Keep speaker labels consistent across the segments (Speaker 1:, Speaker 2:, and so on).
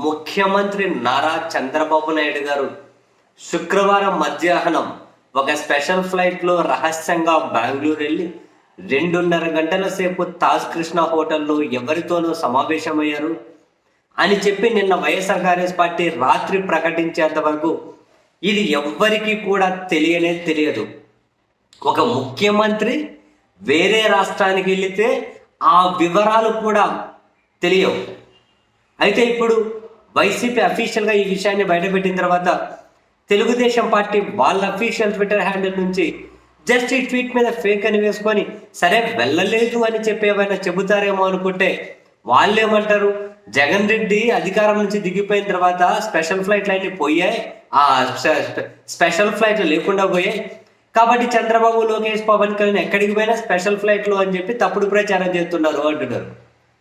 Speaker 1: ముఖ్యమంత్రి నారా చంద్రబాబు నాయుడు గారు శుక్రవారం మధ్యాహ్నం ఒక స్పెషల్ ఫ్లైట్లో రహస్యంగా బెంగళూరు వెళ్ళి 2.5 గంటల సేపు తాజ్ కృష్ణ హోటల్లో ఎవరితోనూ సమావేశమయ్యారు అని చెప్పి నిన్న వైఎస్ఆర్ కాంగ్రెస్ పార్టీ రాత్రి ప్రకటించేంత వరకు ఇది ఎవ్వరికీ కూడా తెలియదు. ఒక ముఖ్యమంత్రి వేరే రాష్ట్రానికి వెళితే ఆ వివరాలు కూడా తెలియవు. అయితే ఇప్పుడు వైసీపీ అఫీషియల్గా ఈ విషయాన్ని బయటపెట్టిన తర్వాత తెలుగుదేశం పార్టీ వాళ్ళ అఫీషియల్ ట్విట్టర్ హ్యాండిల్ నుంచి జస్ట్ ఈ ట్వీట్ మీద ఫేక్ అని వేసుకొని సరే వెళ్ళలేదు అని చెప్పి ఏమైనా చెబుతారేమో అనుకుంటే వాళ్ళు ఏమంటారు, జగన్ రెడ్డి అధికారం నుంచి దిగిపోయిన తర్వాత స్పెషల్ ఫ్లైట్లు అన్ని పోయాయి, ఆ స్పెషల్ ఫ్లైట్లు లేకుండా పోయాయి కాబట్టి చంద్రబాబు, లోకేష్, పవన్ కళ్యాణ్ ఎక్కడికి పోయినా స్పెషల్ ఫ్లైట్లు అని చెప్పి తప్పుడు ప్రచారం చేస్తున్నారు అంటున్నారు.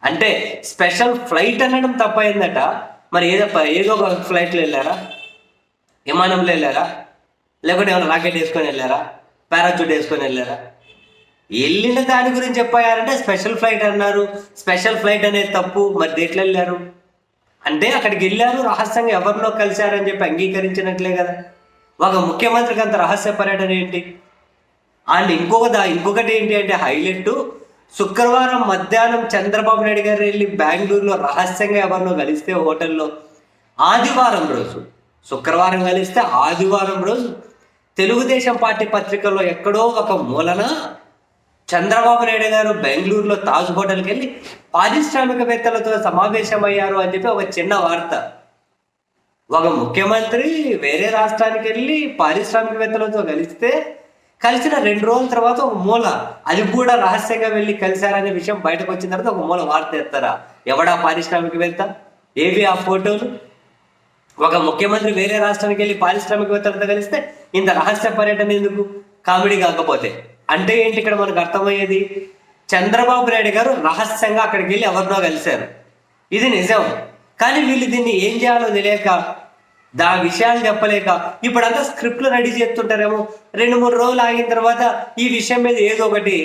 Speaker 1: అంటే స్పెషల్ ఫ్లైట్ అనడం తప్పైందట. మరి ఏదో ఒక ఫ్లైట్లో వెళ్ళారా, విమానంలో వెళ్ళారా, లేకుంటే ఏమైనా రాకెట్ వేసుకొని వెళ్ళారా, పారాచూట్ వేసుకొని వెళ్ళారా? వెళ్ళిన దాని గురించి చెప్పారంటే స్పెషల్ ఫ్లైట్ అన్నారు. స్పెషల్ ఫ్లైట్ అనేది తప్పు. మరి ఎట్లా వెళ్ళారు అంటే అక్కడికి వెళ్ళారు, రహస్యంగా ఎవరినో కలిశారని చెప్పి అంగీకరించినట్లే కదా. ఒక ముఖ్యమంత్రికి అంత రహస్య పర్యటన ఏంటి? అండ్ ఇంకొకటి ఏంటి అంటే హైలైట్, శుక్రవారం మధ్యాహ్నం చంద్రబాబు నాయుడు గారు వెళ్ళి బెంగళూరులో రహస్యంగా ఎవరినో కలిస్తే హోటల్లో, ఆదివారం రోజు, శుక్రవారం కలిస్తే ఆదివారం రోజు తెలుగుదేశం పార్టీ పత్రికల్లో ఎక్కడో ఒక మూలన చంద్రబాబు నాయుడు గారు బెంగళూరులో తాజ్ హోటల్కి వెళ్ళి పారిశ్రామికవేత్తలతో సమావేశమయ్యారు అని చెప్పి ఒక చిన్న వార్త. ఒక ముఖ్యమంత్రి వేరే రాష్ట్రానికి వెళ్ళి పారిశ్రామికవేత్తలతో కలిసిన 2 రోజుల తర్వాత ఒక మూల, అది కూడా రహస్యంగా వెళ్ళి కలిశారనే విషయం బయటకు వచ్చిన తర్వాత ఒక మూల వార్త ఎత్తారా? ఎవడా పారిశ్రామికవేత్త? ఏవి ఆ ఫోటోలు? ఒక ముఖ్యమంత్రి వేరే రాష్ట్రానికి వెళ్ళి పారిశ్రామికవేత్తలతో కలిస్తే ఇంత రహస్య పర్యటన ఎందుకు? కామెడీ కాకపోతే అంటే ఏంటి? ఇక్కడ మనకు అర్థమయ్యేది, చంద్రబాబు నాయుడు గారు రహస్యంగా అక్కడికి వెళ్ళి ఎవరినో కలిశారు, ఇది నిజం. కానీ వీళ్ళు దీన్ని ఏం చేయాలో తెలియక, విషయాలు చెప్పలేక ఇప్పుడంతా స్క్రిప్ట్లు రెడీ చేస్తుంటారేమో. 2-3 రోజులు ఆగిన తర్వాత ఈ విషయం మీద ఏదో ఒకటి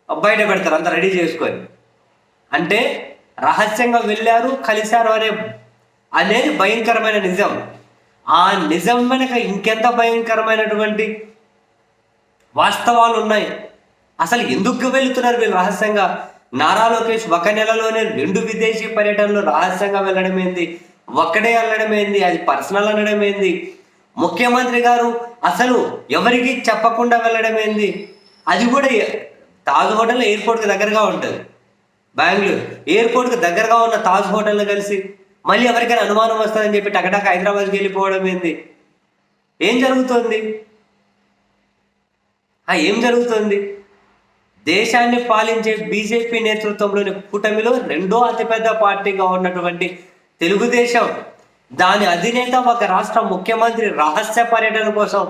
Speaker 1: బయట పెడతారు, అంతా రెడీ చేసుకొని. అంటే రహస్యంగా వెళ్ళారు, కలిశారు అనేది భయంకరమైన నిజం. ఆ నిజం వెనక ఇంకెంత భయంకరమైనటువంటి వాస్తవాలు ఉన్నాయి. అసలు ఎందుకు వెళుతున్నారు వీళ్ళు రహస్యంగా? నారా లోకేష్ 1 నెలలోనే 2 విదేశీ పర్యటనలు రహస్యంగా వెళ్ళడం ఏంది? ఒక్కడే వెళ్ళడం ఏంది? అది పర్సనల్ అనడం ఏంది? ముఖ్యమంత్రి గారు అసలు ఎవరికి చెప్పకుండా వెళ్ళడం ఏంది? అది కూడా తాజ్ హోటల్ ఎయిర్పోర్ట్కి దగ్గరగా ఉంటుంది. బెంగళూరు ఎయిర్పోర్ట్కి దగ్గరగా ఉన్న తాజ్ హోటల్లో కలిసి మళ్ళీ ఎవరికైనా అనుమానం వస్తుందని చెప్పి టకటక హైదరాబాద్కి వెళ్ళిపోవడం ఏంది? ఏం జరుగుతుంది? దేశాన్ని పాలించే బీజేపీ నేతృత్వంలోని కూటమిలో 2వ అతిపెద్ద పార్టీగా ఉన్నటువంటి తెలుగుదేశం, దాని అధినేత ఒక రాష్ట్ర ముఖ్యమంత్రి రహస్య పర్యటన కోసం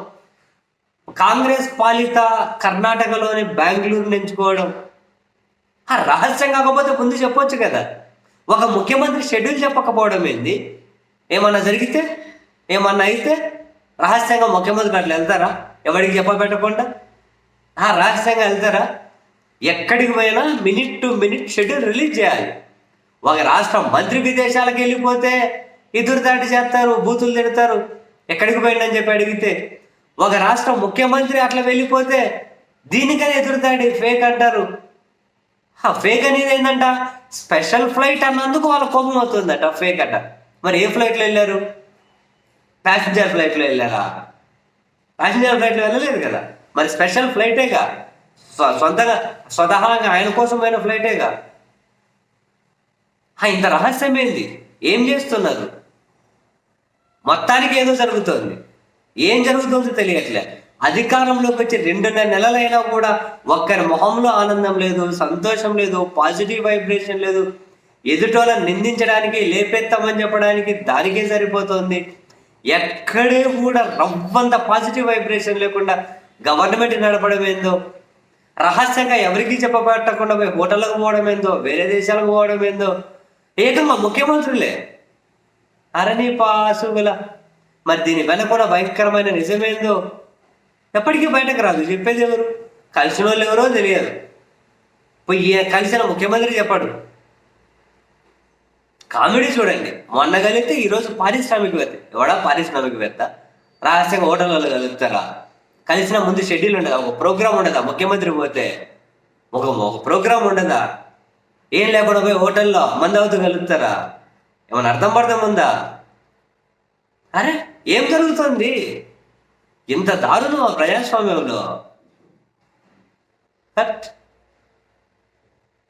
Speaker 1: కాంగ్రెస్ పాలిత కర్ణాటకలోని బెంగళూరుని ఎంచుకోవడం. రహస్యం కాకపోతే ముందు చెప్పొచ్చు కదా. ఒక ముఖ్యమంత్రి షెడ్యూల్ చెప్పకపోవడం ఏంది? ఏమన్నా జరిగితే, ఏమన్నా అయితే రహస్యంగా ముఖ్యమంత్రి అట్లా వెళ్తారా? ఎవరికి చెప్పబెట్టకుండా రహస్యంగా వెళ్తారా? ఎక్కడికి పోయినా minute to minute schedule release చేయాలి. ఒక రాష్ట్ర మంత్రి విదేశాలకు వెళ్ళిపోతే ఎదురుదాడి చేస్తారు, బూతులు తిడతారు, ఎక్కడికి పోయిందని చెప్పి అడిగితే. ఒక రాష్ట్ర ముఖ్యమంత్రి అట్లా వెళ్ళిపోతే దీనికనే ఎదురుదాడి, ఫేక్ అంటారు. ఫేక్ అనేది ఏంటంట? స్పెషల్ ఫ్లైట్ అన్నందుకు వాళ్ళ కోపం అవుతుందట, ఫేక్ అట. మరి ఏ ఫ్లైట్లో వెళ్ళారు? ప్యాసింజర్ ఫ్లైట్లో వెళ్ళారా? ప్యాసింజర్ ఫ్లైట్లో వెళ్ళలేదు కదా. మరి స్పెషల్ ఫ్లైటేగా, స్వతహాగా ఆయన కోసమైన ఫ్లైటేగా. ఇంత రహస్యం ఏంది? ఏం చేస్తున్నారు? మొత్తానికి ఏదో జరుగుతుంది. ఏం జరుగుతుందో తెలియట్లే. అధికారంలోకి వచ్చి 2.5 నెలలైనా కూడా ఒక్కరి మొహంలో ఆనందం లేదు, సంతోషం లేదు, పాజిటివ్ వైబ్రేషన్ లేదు. ఎదుటోళ్ళని నిందించడానికి, లేపెత్తామని చెప్పడానికి దానికే సరిపోతుంది. ఎక్కడే కూడా రవ్వంత పాజిటివ్ వైబ్రేషన్ లేకుండా గవర్నమెంట్ నడపడం ఏందో, రహస్యంగా ఎవరికి చెప్పబట్టకుండా పోయి హోటళ్ళకు పోవడం ఏందో, వేరే దేశాలకు పోవడం ఏందో, ఏకంగా ముఖ్యమంత్రులే. అరణి పాసుగుల. మరి దీని వెనక కూడా భయంకరమైన నిజమేందో ఎప్పటికీ బయటకు రాదు. చెప్పేది ఎవరు? కలిసిన వాళ్ళు ఎవరో తెలియదు. పోయి కలిసిన ముఖ్యమంత్రి చెప్పాడు. కామెడీ చూడండి. మొన్న కలిగితే ఈరోజు పారిశ్రామికవేత్త. ఎవడా పారిశ్రామికవేత్త? రహస్యంగా హోటల్ వాళ్ళు కలుగుతారా? కలిసిన ముందు షెడ్యూల్ ఉండదా? ఒక ప్రోగ్రామ్ ఉండదా? ముఖ్యమంత్రి పోతే ఒక ప్రోగ్రామ్ ఉండదా? ఏం లేకుండా పోయి హోటల్లో మంది అవుతూ కలుగుతారా? ఏమైనా అర్థం పడతాం ఉందా? అరే ఏం జరుగుతుంది? ఇంత దారుణం ఆ ప్రజాస్వామ్యంలో. కట్